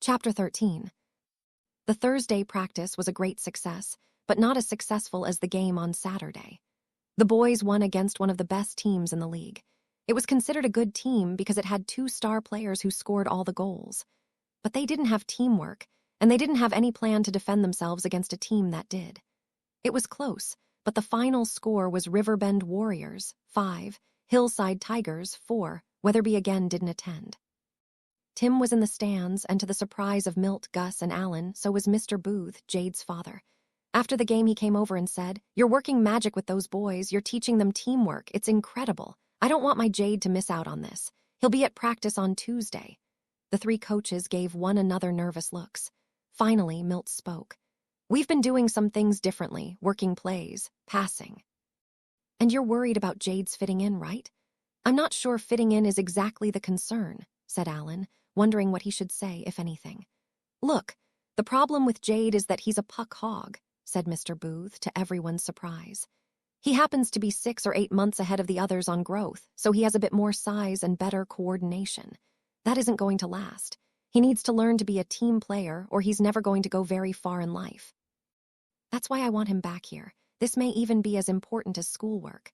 Chapter 13. The Thursday practice was a great success, but not as successful as the game on Saturday. The boys won against one of the best teams in the league. It was considered a good team because it had 2 star players who scored all the goals. But they didn't have teamwork, and they didn't have any plan to defend themselves against a team that did. It was close, but the final score was Riverbend Warriors, 5, Hillside Tigers, 4. Weatherby again didn't attend. Tim was in the stands, and to the surprise of Milt, Gus, and Alan, so was Mr. Booth, Jade's father. After the game, he came over and said, "You're working magic with those boys. You're teaching them teamwork. It's incredible. I don't want my Jade to miss out on this. He'll be at practice on Tuesday." The 3 coaches gave one another nervous looks. Finally, Milt spoke. "We've been doing some things differently, working plays, passing." "And you're worried about Jade's fitting in, right?" "I'm not sure fitting in is exactly the concern," said Alan, wondering what he should say, if anything. "Look, the problem with Jade is that he's a puck hog," said Mr. Booth, to everyone's surprise. "He happens to be 6 or 8 months ahead of the others on growth, so he has a bit more size and better coordination. That isn't going to last. He needs to learn to be a team player, or he's never going to go very far in life. That's why I want him back here. This may even be as important as schoolwork."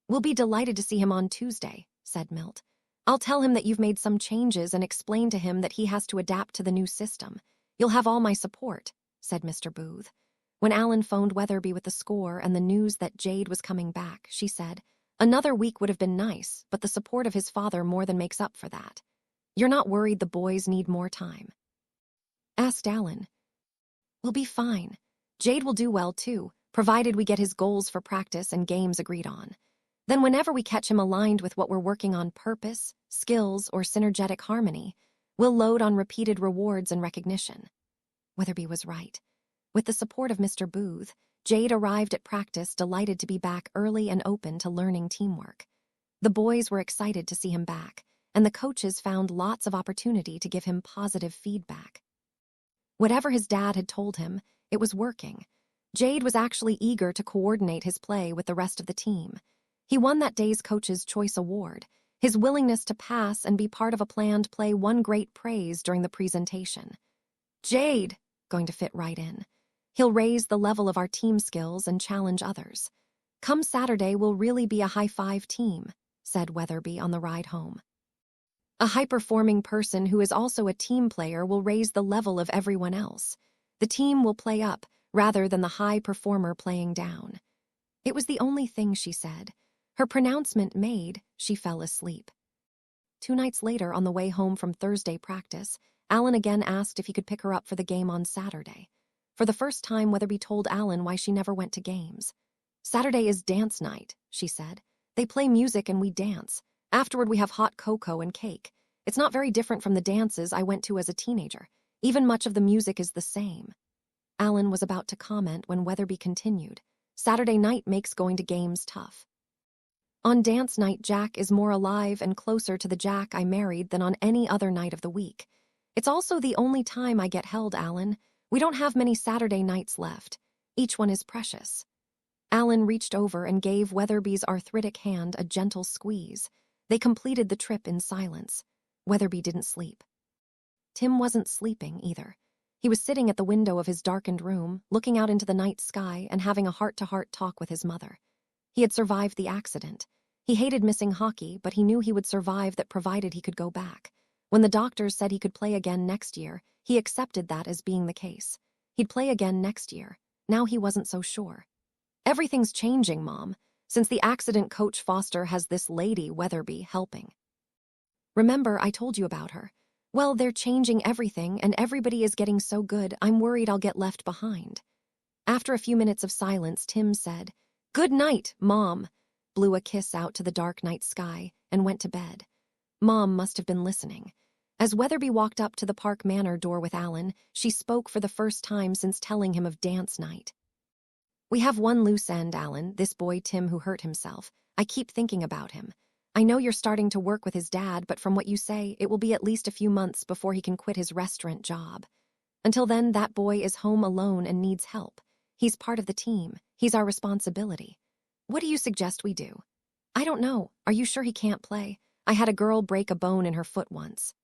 "We'll be delighted to see him on Tuesday," said Milt. "I'll tell him that you've made some changes and explain to him that he has to adapt to the new system. You'll have all my support," said Mr. Booth. When Alan phoned Weatherby with the score and the news that Jade was coming back, she said, "Another week would have been nice, but the support of his father more than makes up for that. You're not worried the boys need more time?" asked Alan. "We'll be fine. Jade will do well too, provided we get his goals for practice and games agreed on. Then whenever we catch him aligned with what we're working on, purpose, skills, or synergetic harmony, we'll load on repeated rewards and recognition." Weatherby was right. With the support of Mr. Booth, Jade arrived at practice delighted to be back early and open to learning teamwork. The boys were excited to see him back, and the coaches found lots of opportunity to give him positive feedback. Whatever his dad had told him, it was working. Jade was actually eager to coordinate his play with the rest of the team. He won that day's Coach's Choice Award. His willingness to pass and be part of a planned play won great praise during the presentation. "Jade, going to fit right in. He'll raise the level of our team skills and challenge others. Come Saturday, we'll really be a high-five team," said Weatherby on the ride home. "A high-performing person who is also a team player will raise the level of everyone else. The team will play up, rather than the high performer playing down." It was the only thing she said. Her pronouncement made, she fell asleep. 2 nights later, on the way home from Thursday practice, Alan again asked if he could pick her up for the game on Saturday. For the first time, Weatherby told Alan why she never went to games. "Saturday is dance night," she said. "They play music and we dance. Afterward, we have hot cocoa and cake. It's not very different from the dances I went to as a teenager. Even much of the music is the same." Alan was about to comment when Weatherby continued, "Saturday night makes going to games tough. On dance night, Jack is more alive and closer to the Jack I married than on any other night of the week. It's also the only time I get held, Alan. We don't have many Saturday nights left. Each one is precious." Alan reached over and gave Weatherby's arthritic hand a gentle squeeze. They completed the trip in silence. Weatherby didn't sleep. Tim wasn't sleeping either. He was sitting at the window of his darkened room, looking out into the night sky and having a heart-to-heart talk with his mother. He had survived the accident. He hated missing hockey, but he knew he would survive that provided he could go back. When the doctors said he could play again next year, he accepted that as being the case. He'd play again next year. Now he wasn't so sure. "Everything's changing, Mom. Since the accident, Coach Foster has this lady, Weatherby, helping. Remember, I told you about her? Well, they're changing everything, and everybody is getting so good, I'm worried I'll get left behind." After a few minutes of silence, Tim said, "Good night, Mom," blew a kiss out to the dark night sky, and went to bed. Mom must have been listening. As Weatherby walked up to the Park Manor door with Alan, she spoke for the first time since telling him of dance night. "We have one loose end, Alan, this boy Tim who hurt himself. I keep thinking about him. I know you're starting to work with his dad, but from what you say, it will be at least a few months before he can quit his restaurant job. Until then, that boy is home alone and needs help. He's part of the team. He's our responsibility. What do you suggest we do?" "I don't know. Are you sure he can't play? I had a girl break a bone in her foot once."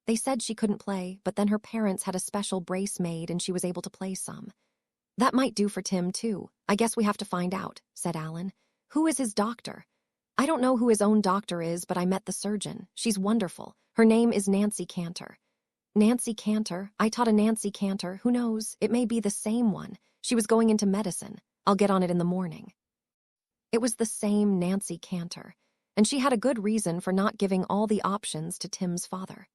They said she couldn't play, but then her parents had a special brace made and she was able to play some. That might do for Tim, too. I guess we have to find out, said Alan. Who is his doctor? I don't know who his own doctor is, but I met the surgeon. She's wonderful. Her name is Nancy Cantor. Nancy Cantor? I taught a Nancy Cantor. Who knows? It may be the same one. She was going into medicine. I'll get on it in the morning. It was the same Nancy Cantor, and she had a good reason for not giving all the options to Tim's father.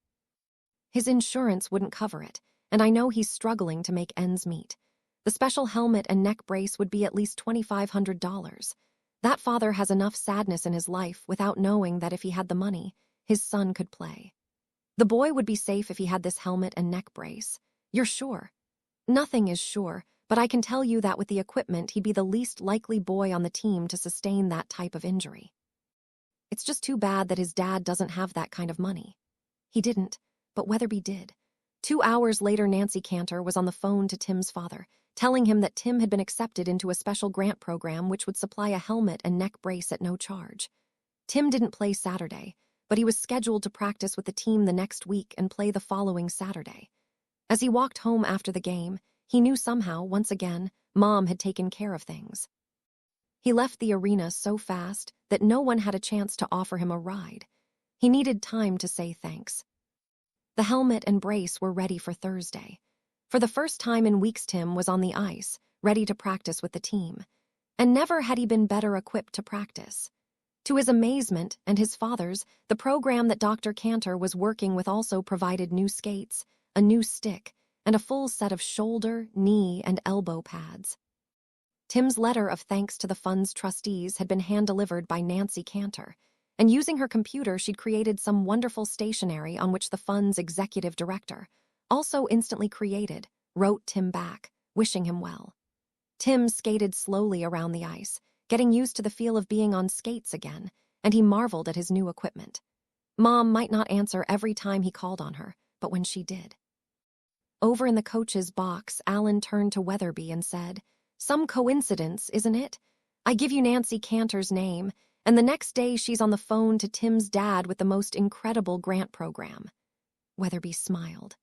His insurance wouldn't cover it, and I know he's struggling to make ends meet. The special helmet and neck brace would be at least $2,500. That father has enough sadness in his life without knowing that if he had the money, his son could play. The boy would be safe if he had this helmet and neck brace. You're sure? Nothing is sure, but I can tell you that with the equipment, he'd be the least likely boy on the team to sustain that type of injury. It's just too bad that his dad doesn't have that kind of money. He didn't, but Weatherby did. 2 hours later, Nancy Cantor was on the phone to Tim's father, telling him that Tim had been accepted into a special grant program which would supply a helmet and neck brace at no charge. Tim didn't play Saturday, but he was scheduled to practice with the team the next week and play the following Saturday. As he walked home after the game, he knew somehow, once again, Mom had taken care of things. He left the arena so fast that no one had a chance to offer him a ride. He needed time to say thanks. The helmet and brace were ready for Thursday. For the first time in weeks, Tim was on the ice, ready to practice with the team. And never had he been better equipped to practice. To his amazement and his father's, the program that Dr. Cantor was working with also provided new skates, a new stick, and a full set of shoulder, knee, and elbow pads. Tim's letter of thanks to the fund's trustees had been hand-delivered by Nancy Cantor, and using her computer, she'd created some wonderful stationery on which the fund's executive director, also instantly created, wrote Tim back, wishing him well. Tim skated slowly around the ice, getting used to the feel of being on skates again, and he marveled at his new equipment. Mom might not answer every time he called on her, but when she did. Over in the coach's box, Alan turned to Weatherby and said, "Some coincidence, isn't it? I give you Nancy Cantor's name, and the next day she's on the phone to Tim's dad with the most incredible grant program." Weatherby smiled.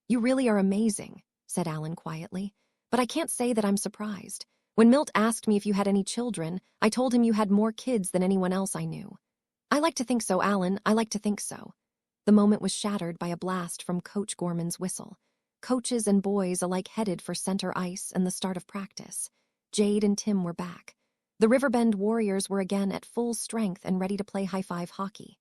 "You really are amazing," said Alan quietly, "but I can't say that I'm surprised. When Milt asked me if you had any children, I told him you had more kids than anyone else I knew." "I like to think so, Alan, I like to think so." The moment was shattered by a blast from Coach Gorman's whistle. Coaches and boys alike headed for center ice and the start of practice. Jade and Tim were back. The Riverbend Warriors were again at full strength and ready to play high-five hockey.